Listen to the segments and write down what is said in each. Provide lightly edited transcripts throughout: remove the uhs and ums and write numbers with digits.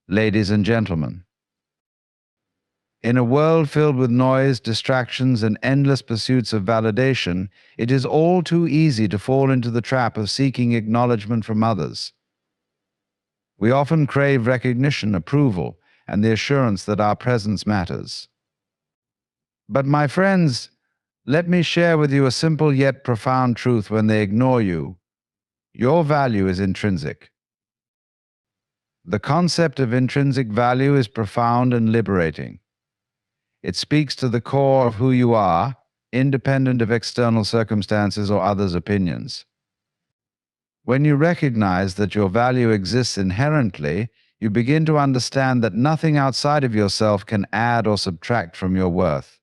Ladies and gentlemen, in a world filled with noise, distractions, and endless pursuits of validation, it is all too easy to fall into the trap of seeking acknowledgement from others. We often crave recognition, approval, and the assurance that our presence matters. But my friends, let me share with you a simple yet profound truth. When they ignore you, your value is intrinsic. The concept of intrinsic value is profound and liberating. It speaks to the core of who you are, independent of external circumstances or others' opinions. When you recognize that your value exists inherently, you begin to understand that nothing outside of yourself can add or subtract from your worth.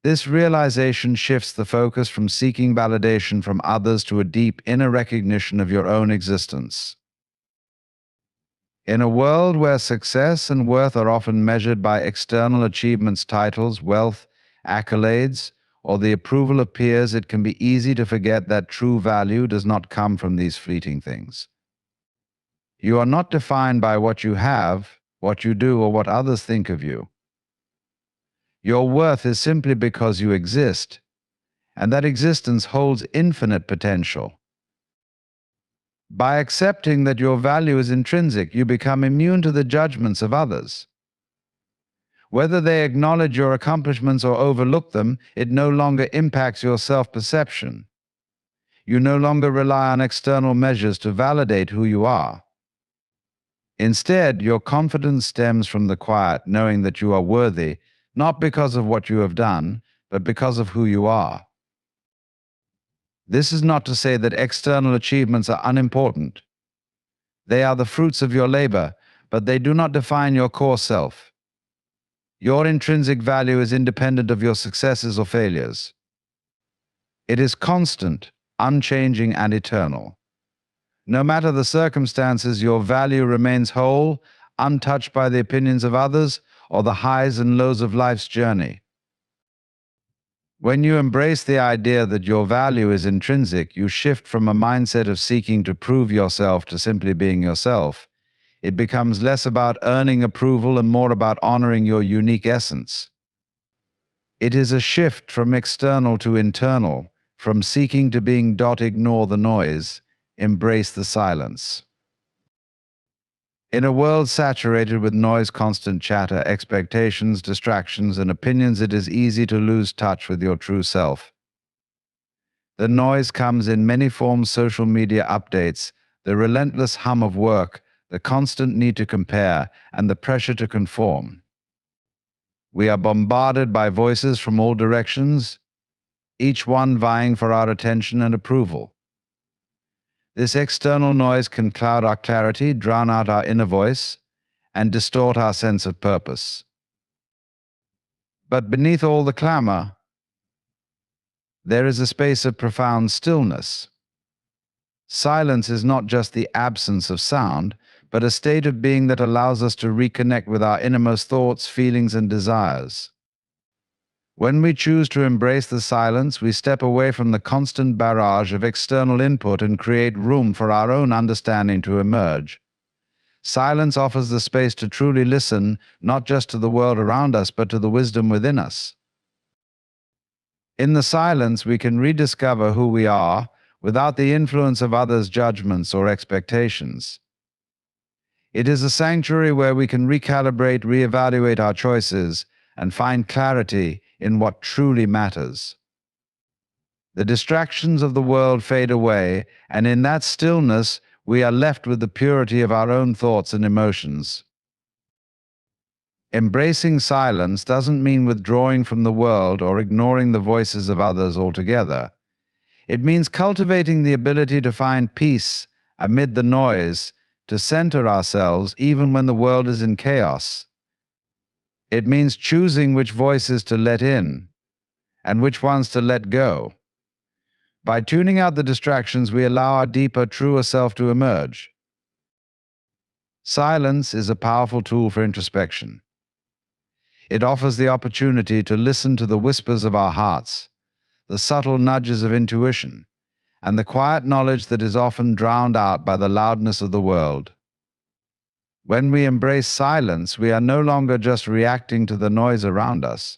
This realization shifts the focus from seeking validation from others to a deep inner recognition of your own existence. In a world where success and worth are often measured by external achievements, titles, wealth, accolades, or the approval of peers, it can be easy to forget that true value does not come from these fleeting things. You are not defined by what you have, what you do, or what others think of you. Your worth is simply because you exist, and that existence holds infinite potential. By accepting that your value is intrinsic, you become immune to the judgments of others. Whether they acknowledge your accomplishments or overlook them, it no longer impacts your self-perception. You no longer rely on external measures to validate who you are. Instead, your confidence stems from the quiet knowing that you are worthy, not because of what you have done, but because of who you are. This is not to say that external achievements are unimportant. They are the fruits of your labor, but they do not define your core self. Your intrinsic value is independent of your successes or failures. It is constant, unchanging, and eternal. No matter the circumstances, your value remains whole, untouched by the opinions of others or the highs and lows of life's journey. When you embrace the idea that your value is intrinsic, you shift from a mindset of seeking to prove yourself to simply being yourself. It becomes less about earning approval and more about honoring your unique essence. It is a shift from external to internal, from seeking to being. Ignore the noise, embrace the silence. In a world saturated with noise, constant chatter, expectations, distractions, and opinions, it is easy to lose touch with your true self. The noise comes in many forms: social media updates, the relentless hum of work, the constant need to compare, and the pressure to conform. We are bombarded by voices from all directions, each one vying for our attention and approval. This external noise can cloud our clarity, drown out our inner voice, and distort our sense of purpose. But beneath all the clamor, there is a space of profound stillness. Silence is not just the absence of sound, but a state of being that allows us to reconnect with our innermost thoughts, feelings, and desires. When we choose to embrace the silence, we step away from the constant barrage of external input and create room for our own understanding to emerge. Silence offers the space to truly listen, not just to the world around us, but to the wisdom within us. In the silence, we can rediscover who we are without the influence of others' judgments or expectations. It is a sanctuary where we can recalibrate, reevaluate our choices, and find clarity in what truly matters. The distractions of the world fade away, and in that stillness, we are left with the purity of our own thoughts and emotions. Embracing silence doesn't mean withdrawing from the world or ignoring the voices of others altogether. It means cultivating the ability to find peace amid the noise, to center ourselves even when the world is in chaos. It means choosing which voices to let in and which ones to let go. By tuning out the distractions, we allow our deeper, truer self to emerge. Silence is a powerful tool for introspection. It offers the opportunity to listen to the whispers of our hearts, the subtle nudges of intuition, and the quiet knowledge that is often drowned out by the loudness of the world. When we embrace silence, we are no longer just reacting to the noise around us.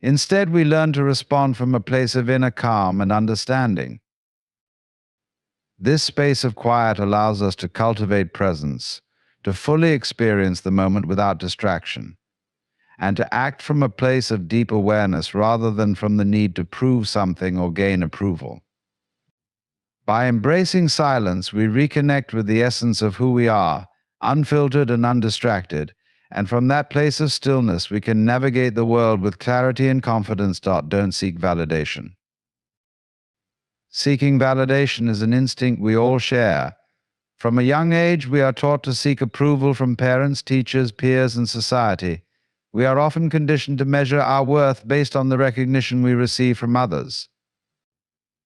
Instead, we learn to respond from a place of inner calm and understanding. This space of quiet allows us to cultivate presence, to fully experience the moment without distraction, and to act from a place of deep awareness rather than from the need to prove something or gain approval. By embracing silence, we reconnect with the essence of who we are, unfiltered and undistracted, and from that place of stillness, we can navigate the world with clarity and confidence. Don't seek validation. Seeking validation is an instinct we all share. From a young age, we are taught to seek approval from parents, teachers, peers, and society. We are often conditioned to measure our worth based on the recognition we receive from others.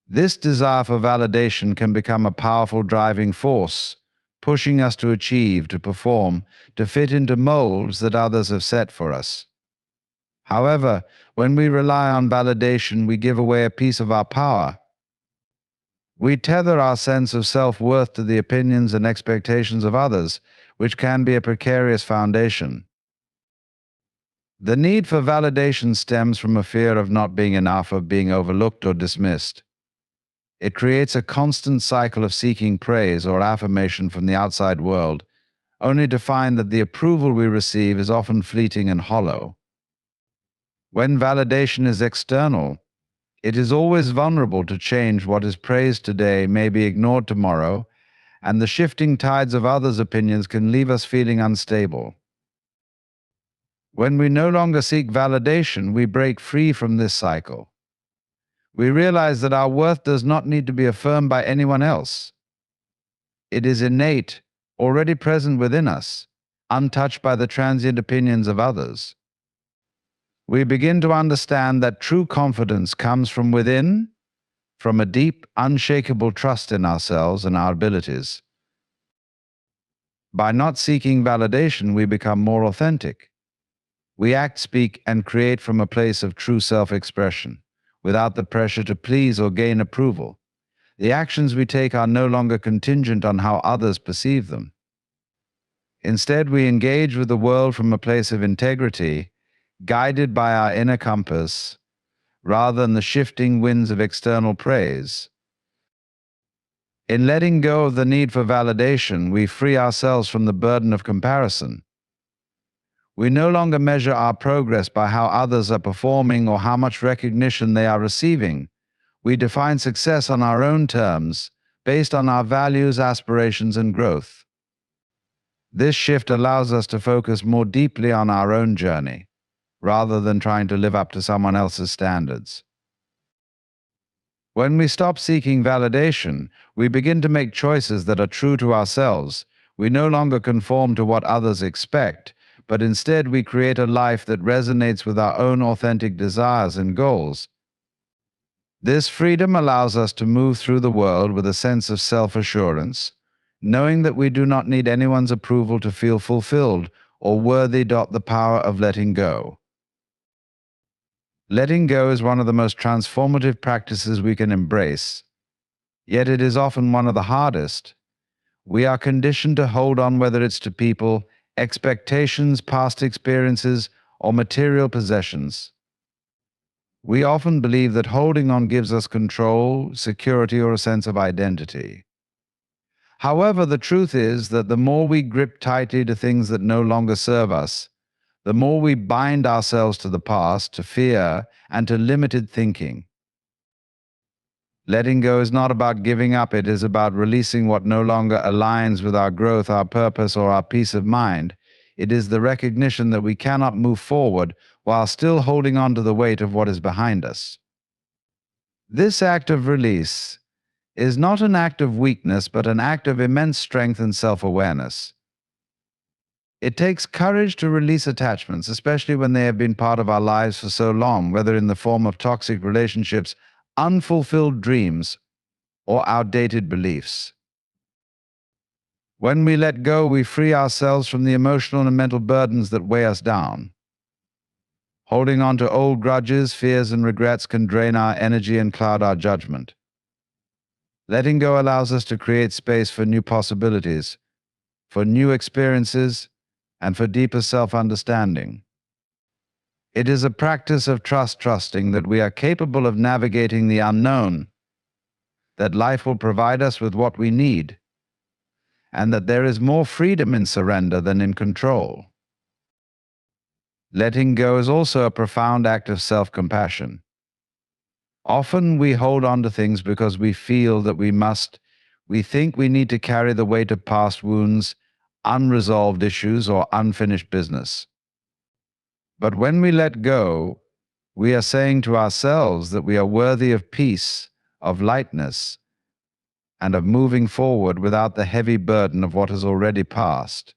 This desire for validation can become a powerful driving force, pushing us to achieve, to perform, to fit into molds that others have set for us. However, when we rely on validation, we give away a piece of our power. We tether our sense of self-worth to the opinions and expectations of others, which can be a precarious foundation. The need for validation stems from a fear of not being enough, of being overlooked or dismissed. It creates a constant cycle of seeking praise or affirmation from the outside world, only to find that the approval we receive is often fleeting and hollow. When validation is external, it is always vulnerable to change. What is praised today may be ignored tomorrow, and the shifting tides of others' opinions can leave us feeling unstable. When we no longer seek validation, we break free from this cycle. We realize that our worth does not need to be affirmed by anyone else. It is innate, already present within us, untouched by the transient opinions of others. We begin to understand that true confidence comes from within, from a deep, unshakable trust in ourselves and our abilities. By not seeking validation, we become more authentic. We act, speak, and create from a place of true self-expression, without the pressure to please or gain approval. The actions we take are no longer contingent on how others perceive them. Instead, we engage with the world from a place of integrity, guided by our inner compass, rather than the shifting winds of external praise. In letting go of the need for validation, we free ourselves from the burden of comparison. We no longer measure our progress by how others are performing or how much recognition they are receiving. We define success on our own terms, based on our values, aspirations, and growth. This shift allows us to focus more deeply on our own journey, rather than trying to live up to someone else's standards. When we stop seeking validation, we begin to make choices that are true to ourselves. We no longer conform to what others expect, but instead we create a life that resonates with our own authentic desires and goals. This freedom allows us to move through the world with a sense of self-assurance, knowing that we do not need anyone's approval to feel fulfilled or worthy. The power of letting go. Letting go is one of the most transformative practices we can embrace, yet it is often one of the hardest. We are conditioned to hold on, whether it's to people, expectations, past experiences, or material possessions. We often believe that holding on gives us control, security, or a sense of identity. However, the truth is that the more we grip tightly to things that no longer serve us, the more we bind ourselves to the past, to fear, and to limited thinking. Letting go is not about giving up, it is about releasing what no longer aligns with our growth, our purpose, or our peace of mind. It is the recognition that we cannot move forward while still holding on to the weight of what is behind us. This act of release is not an act of weakness, but an act of immense strength and self-awareness. It takes courage to release attachments, especially when they have been part of our lives for so long, whether in the form of toxic relationships, unfulfilled dreams, or outdated beliefs. When we let go, we free ourselves from the emotional and mental burdens that weigh us down. Holding on to old grudges, fears, and regrets can drain our energy and cloud our judgment. Letting go allows us to create space for new possibilities, for new experiences, and for deeper self-understanding. It is a practice of trusting that we are capable of navigating the unknown, that life will provide us with what we need, and that there is more freedom in surrender than in control. Letting go is also a profound act of self-compassion. Often we hold on to things because we feel that we think we need to carry the weight of past wounds, unresolved issues, or unfinished business. But when we let go, we are saying to ourselves that we are worthy of peace, of lightness, and of moving forward without the heavy burden of what has already passed.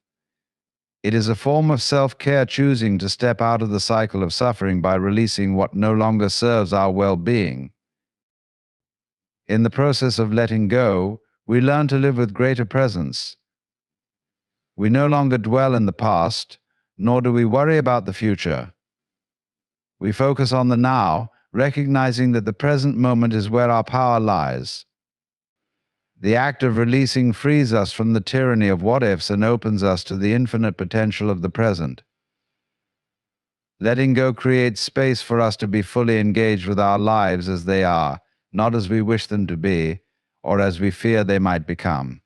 It is a form of self-care, choosing to step out of the cycle of suffering by releasing what no longer serves our well-being. In the process of letting go, we learn to live with greater presence. We no longer dwell in the past, nor do we worry about the future. We focus on the now, recognizing that the present moment is where our power lies. The act of releasing frees us from the tyranny of what-ifs and opens us to the infinite potential of the present. Letting go creates space for us to be fully engaged with our lives as they are, not as we wish them to be, or as we fear they might become.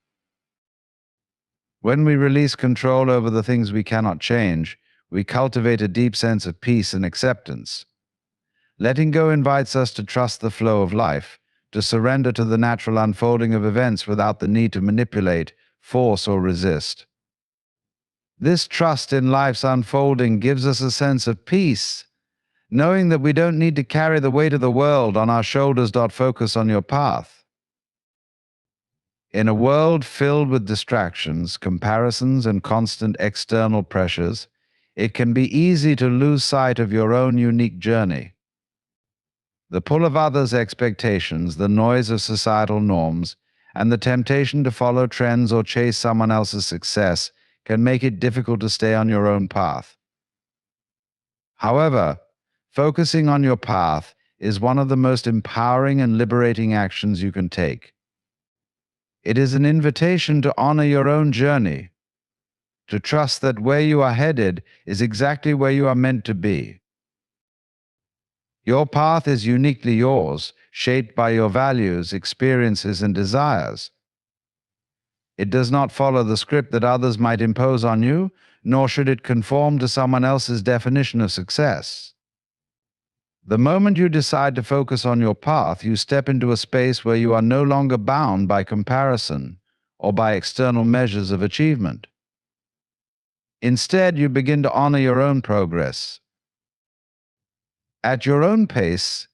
When we release control over the things we cannot change, we cultivate a deep sense of peace and acceptance. Letting go invites us to trust the flow of life, to surrender to the natural unfolding of events without the need to manipulate, force, or resist. This trust in life's unfolding gives us a sense of peace, knowing that we don't need to carry the weight of the world on our shoulders. Focus on your path. In a world filled with distractions, comparisons, and constant external pressures, it can be easy to lose sight of your own unique journey. The pull of others' expectations, the noise of societal norms, and the temptation to follow trends or chase someone else's success can make it difficult to stay on your own path. However, focusing on your path is one of the most empowering and liberating actions you can take. It is an invitation to honor your own journey, to trust that where you are headed is exactly where you are meant to be. Your path is uniquely yours, shaped by your values, experiences, and desires. It does not follow the script that others might impose on you, nor should it conform to someone else's definition of success. The moment you decide to focus on your path, you step into a space where you are no longer bound by comparison or by external measures of achievement. Instead, you begin to honor your own progress. At your own pace,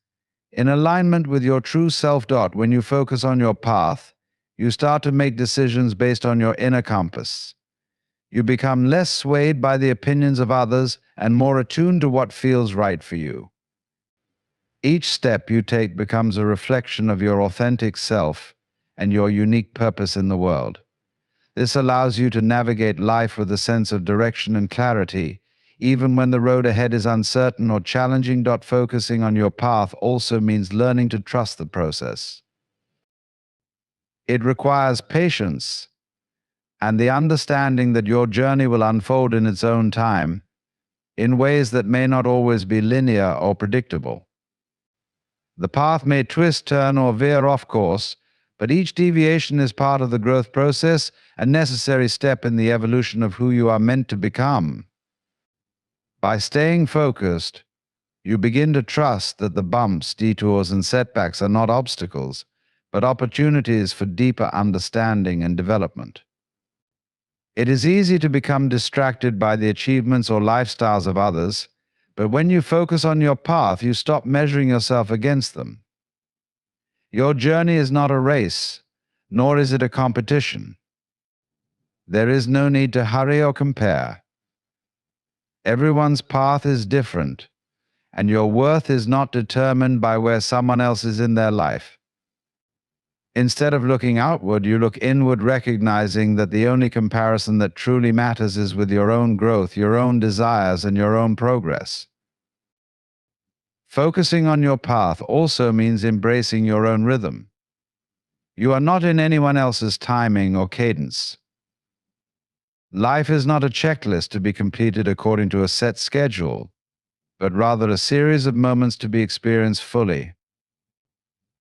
in alignment with your true self. When you focus on your path, you start to make decisions based on your inner compass. You become less swayed by the opinions of others and more attuned to what feels right for you. Each step you take becomes a reflection of your authentic self and your unique purpose in the world. This allows you to navigate life with a sense of direction and clarity, even when the road ahead is uncertain or challenging. Focusing on your path also means learning to trust the process. It requires patience and the understanding that your journey will unfold in its own time, in ways that may not always be linear or predictable. The path may twist, turn, or veer off course, but each deviation is part of the growth process, a necessary step in the evolution of who you are meant to become. By staying focused, you begin to trust that the bumps, detours, and setbacks are not obstacles, but opportunities for deeper understanding and development. It is easy to become distracted by the achievements or lifestyles of others, but when you focus on your path, you stop measuring yourself against them. Your journey is not a race, nor is it a competition. There is no need to hurry or compare. Everyone's path is different, and your worth is not determined by where someone else is in their life. Instead of looking outward, you look inward, recognizing that the only comparison that truly matters is with your own growth, your own desires, and your own progress. Focusing on your path also means embracing your own rhythm. You are not in anyone else's timing or cadence. Life is not a checklist to be completed according to a set schedule, but rather a series of moments to be experienced fully.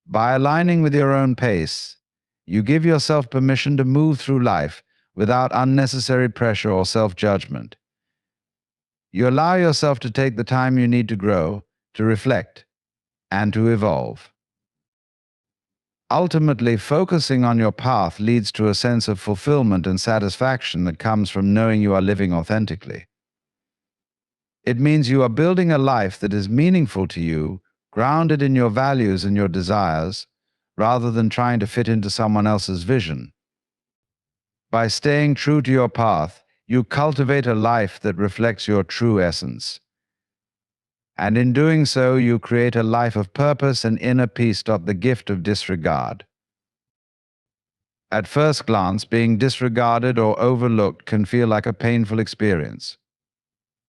By aligning with your own pace, you give yourself permission to move through life without unnecessary pressure or self-judgment. You allow yourself to take the time you need to grow, to reflect, and to evolve. Ultimately, focusing on your path leads to a sense of fulfillment and satisfaction that comes from knowing you are living authentically. It means you are building a life that is meaningful to you, grounded in your values and your desires, rather than trying to fit into someone else's vision. By staying true to your path, you cultivate a life that reflects your true essence. And in doing so, you create a life of purpose and inner peace. The gift of disregard. At first glance, being disregarded or overlooked can feel like a painful experience.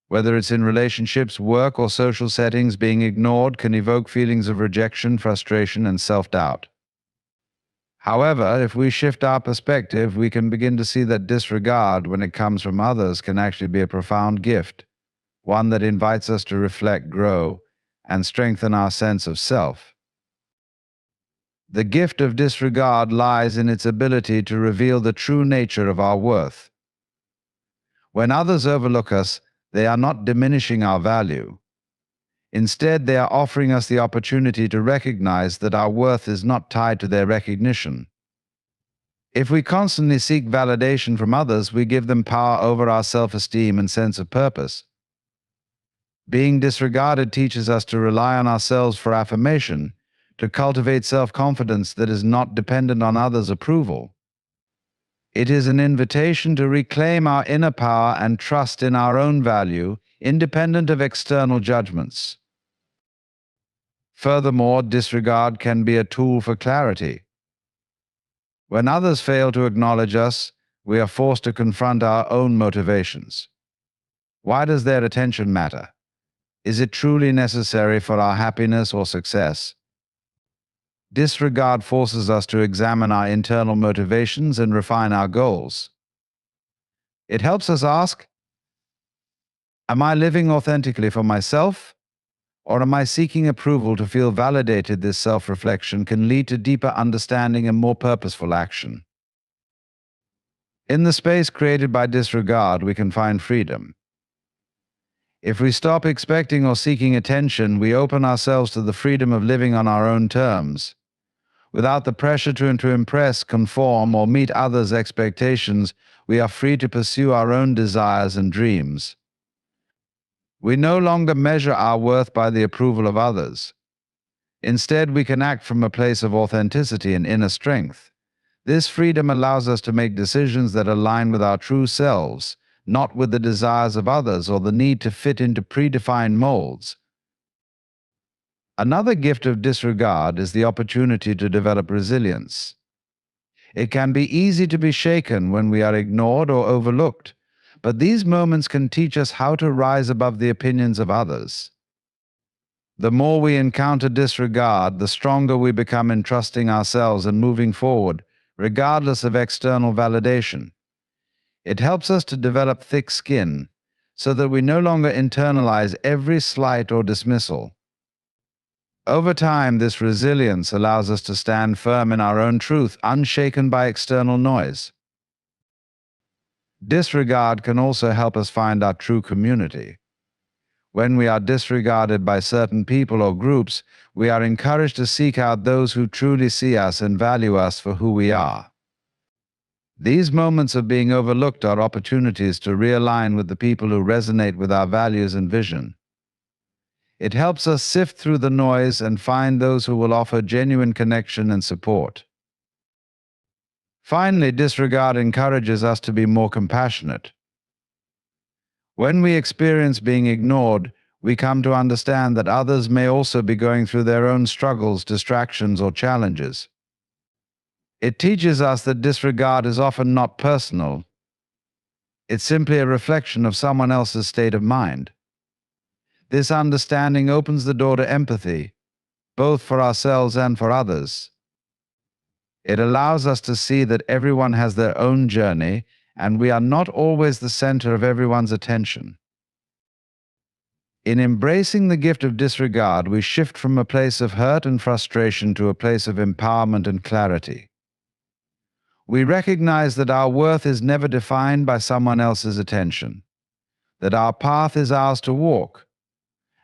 Whether it's in relationships, work, or social settings, being ignored can evoke feelings of rejection, frustration, and self-doubt. However, if we shift our perspective, we can begin to see that disregard, when it comes from others, can actually be a profound gift, one that invites us to reflect, grow, and strengthen our sense of self. The gift of disregard lies in its ability to reveal the true nature of our worth. When others overlook us, they are not diminishing our value. Instead, they are offering us the opportunity to recognize that our worth is not tied to their recognition. If we constantly seek validation from others, we give them power over our self-esteem and sense of purpose. Being disregarded teaches us to rely on ourselves for affirmation, to cultivate self-confidence that is not dependent on others' approval. It is an invitation to reclaim our inner power and trust in our own value, independent of external judgments. Furthermore, disregard can be a tool for clarity. When others fail to acknowledge us, we are forced to confront our own motivations. Why does their attention matter? Is it truly necessary for our happiness or success? Disregard forces us to examine our internal motivations and refine our goals. It helps us ask, am I living authentically for myself, or am I seeking approval to feel validated? This self-reflection can lead to deeper understanding and more purposeful action. In the space created by disregard, we can find freedom. If we stop expecting or seeking attention, we open ourselves to the freedom of living on our own terms. Without the pressure to impress, conform, or meet others' expectations, we are free to pursue our own desires and dreams. We no longer measure our worth by the approval of others. Instead, we can act from a place of authenticity and inner strength. This freedom allows us to make decisions that align with our true selves, not with the desires of others or the need to fit into predefined molds. Another gift of disregard is the opportunity to develop resilience. It can be easy to be shaken when we are ignored or overlooked, but these moments can teach us how to rise above the opinions of others. The more we encounter disregard, the stronger we become in trusting ourselves and moving forward, regardless of external validation. It helps us to develop thick skin, so that we no longer internalize every slight or dismissal. Over time, this resilience allows us to stand firm in our own truth, unshaken by external noise. Disregard can also help us find our true community. When we are disregarded by certain people or groups, we are encouraged to seek out those who truly see us and value us for who we are. These moments of being overlooked are opportunities to realign with the people who resonate with our values and vision. It helps us sift through the noise and find those who will offer genuine connection and support. Finally, disregard encourages us to be more compassionate. When we experience being ignored, we come to understand that others may also be going through their own struggles, distractions, or challenges. It teaches us that disregard is often not personal. It's simply a reflection of someone else's state of mind. This understanding opens the door to empathy, both for ourselves and for others. It allows us to see that everyone has their own journey and we are not always the center of everyone's attention. In embracing the gift of disregard, we shift from a place of hurt and frustration to a place of empowerment and clarity. We recognize that our worth is never defined by someone else's attention, that our path is ours to walk,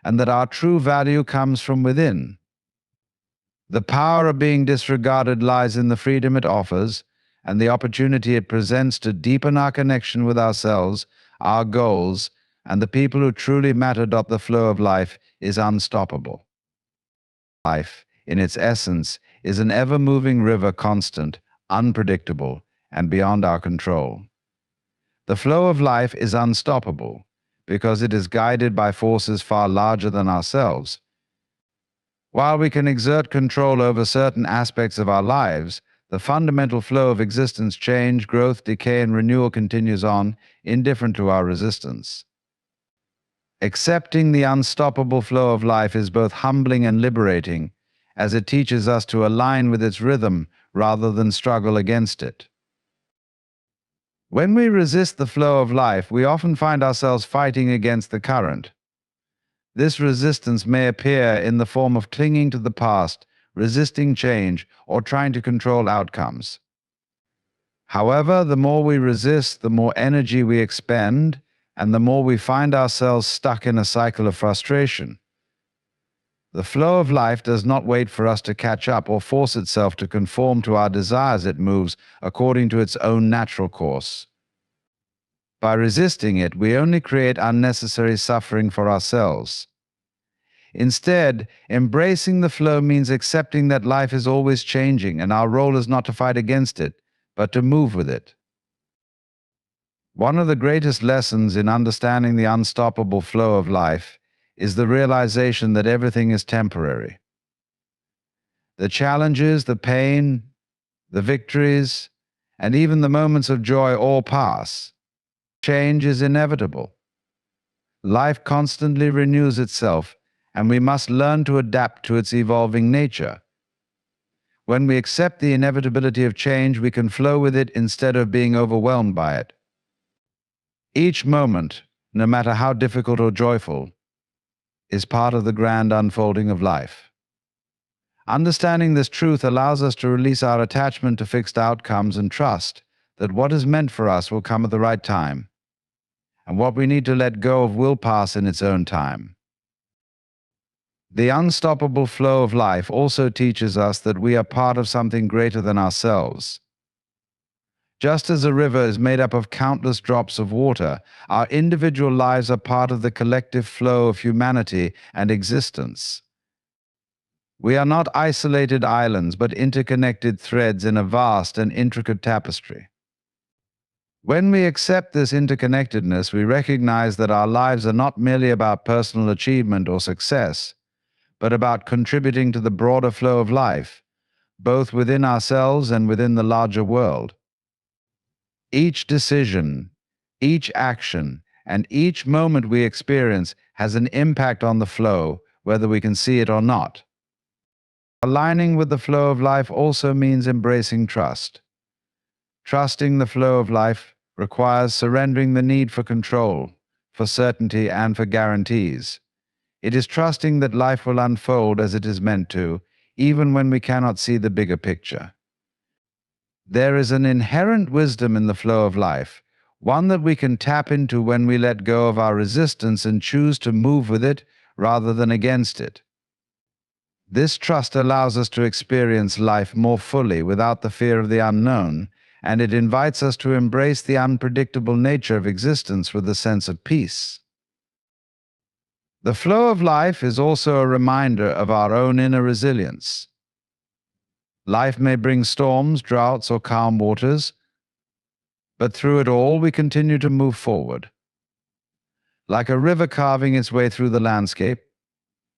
and that our true value comes from within. The power of being disregarded lies in the freedom it offers and the opportunity it presents to deepen our connection with ourselves, our goals, and the people who truly matter. The flow of life is unstoppable. Life, in its essence, is an ever-moving river, constant, unpredictable, and beyond our control. The flow of life is unstoppable because it is guided by forces far larger than ourselves. While we can exert control over certain aspects of our lives, the fundamental flow of existence, change, growth, decay, and renewal continues on, indifferent to our resistance. Accepting the unstoppable flow of life is both humbling and liberating, as it teaches us to align with its rhythm rather than struggle against it. When we resist the flow of life, we often find ourselves fighting against the current. This resistance may appear in the form of clinging to the past, resisting change, or trying to control outcomes. However, the more we resist, the more energy we expend, and the more we find ourselves stuck in a cycle of frustration. The flow of life does not wait for us to catch up or force itself to conform to our desires. It moves according to its own natural course. By resisting it, we only create unnecessary suffering for ourselves. Instead, embracing the flow means accepting that life is always changing, and our role is not to fight against it, but to move with it. One of the greatest lessons in understanding the unstoppable flow of life is the realization that everything is temporary. The challenges, the pain, the victories, and even the moments of joy all pass. Change is inevitable. Life constantly renews itself, and we must learn to adapt to its evolving nature. When we accept the inevitability of change, we can flow with it instead of being overwhelmed by it. Each moment, no matter how difficult or joyful, is part of the grand unfolding of life. Understanding this truth allows us to release our attachment to fixed outcomes and trust that what is meant for us will come at the right time, and what we need to let go of will pass in its own time. The unstoppable flow of life also teaches us that we are part of something greater than ourselves. Just as a river is made up of countless drops of water, our individual lives are part of the collective flow of humanity and existence. We are not isolated islands, but interconnected threads in a vast and intricate tapestry. When we accept this interconnectedness, we recognize that our lives are not merely about personal achievement or success, but about contributing to the broader flow of life, both within ourselves and within the larger world. Each decision, each action, and each moment we experience has an impact on the flow, whether we can see it or not. Aligning with the flow of life also means embracing trust. Trusting the flow of life requires surrendering the need for control, for certainty, and for guarantees. It is trusting that life will unfold as it is meant to, even when we cannot see the bigger picture. There is an inherent wisdom in the flow of life, one that we can tap into when we let go of our resistance and choose to move with it rather than against it. This trust allows us to experience life more fully without the fear of the unknown, and it invites us to embrace the unpredictable nature of existence with a sense of peace. The flow of life is also a reminder of our own inner resilience. Life may bring storms, droughts, or calm waters, but through it all we continue to move forward. Like a river carving its way through the landscape,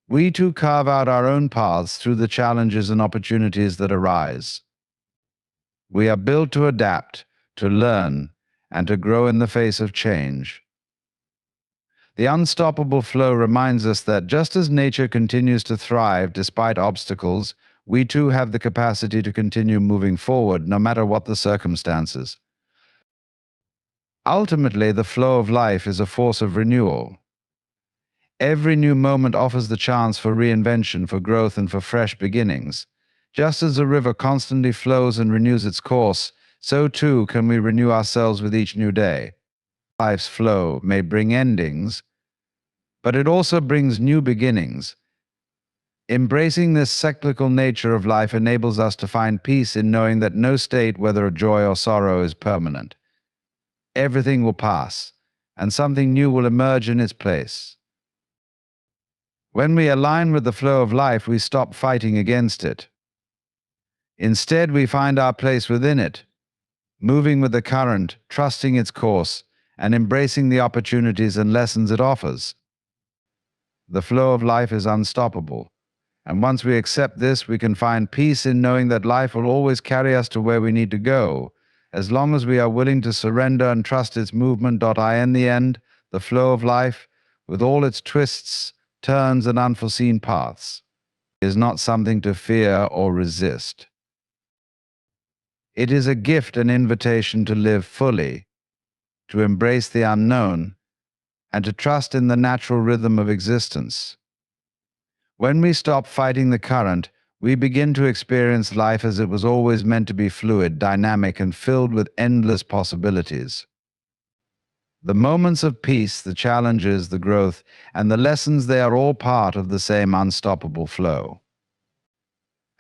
we too carve out our own paths through the challenges and opportunities that arise. We are built to adapt, to learn, and to grow in the face of change. The unstoppable flow reminds us that just as nature continues to thrive despite obstacles, we too have the capacity to continue moving forward no matter what the circumstances. Ultimately, the flow of life is a force of renewal. Every new moment offers the chance for reinvention, for growth, and for fresh beginnings. Just as a river constantly flows and renews its course, so too can we renew ourselves with each new day. Life's flow may bring endings, but it also brings new beginnings. Embracing this cyclical nature of life enables us to find peace in knowing that no state, whether of joy or sorrow, is permanent. Everything will pass, and something new will emerge in its place. When we align with the flow of life, we stop fighting against it. Instead, we find our place within it, moving with the current, trusting its course, and embracing the opportunities and lessons it offers. The flow of life is unstoppable, and once we accept this, we can find peace in knowing that life will always carry us to where we need to go, as long as we are willing to surrender and trust its movement. In the end, the flow of life, with all its twists, turns, and unforeseen paths, is not something to fear or resist. It is a gift, an invitation to live fully, to embrace the unknown, and to trust in the natural rhythm of existence. When we stop fighting the current, we begin to experience life as it was always meant to be: fluid, dynamic, and filled with endless possibilities. The moments of peace, the challenges, the growth, and the lessons, they are all part of the same unstoppable flow.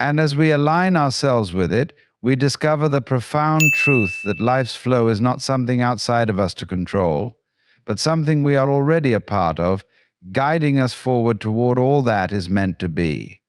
And as we align ourselves with it, we discover the profound truth that life's flow is not something outside of us to control, but something we are already a part of, guiding us forward toward all that is meant to be.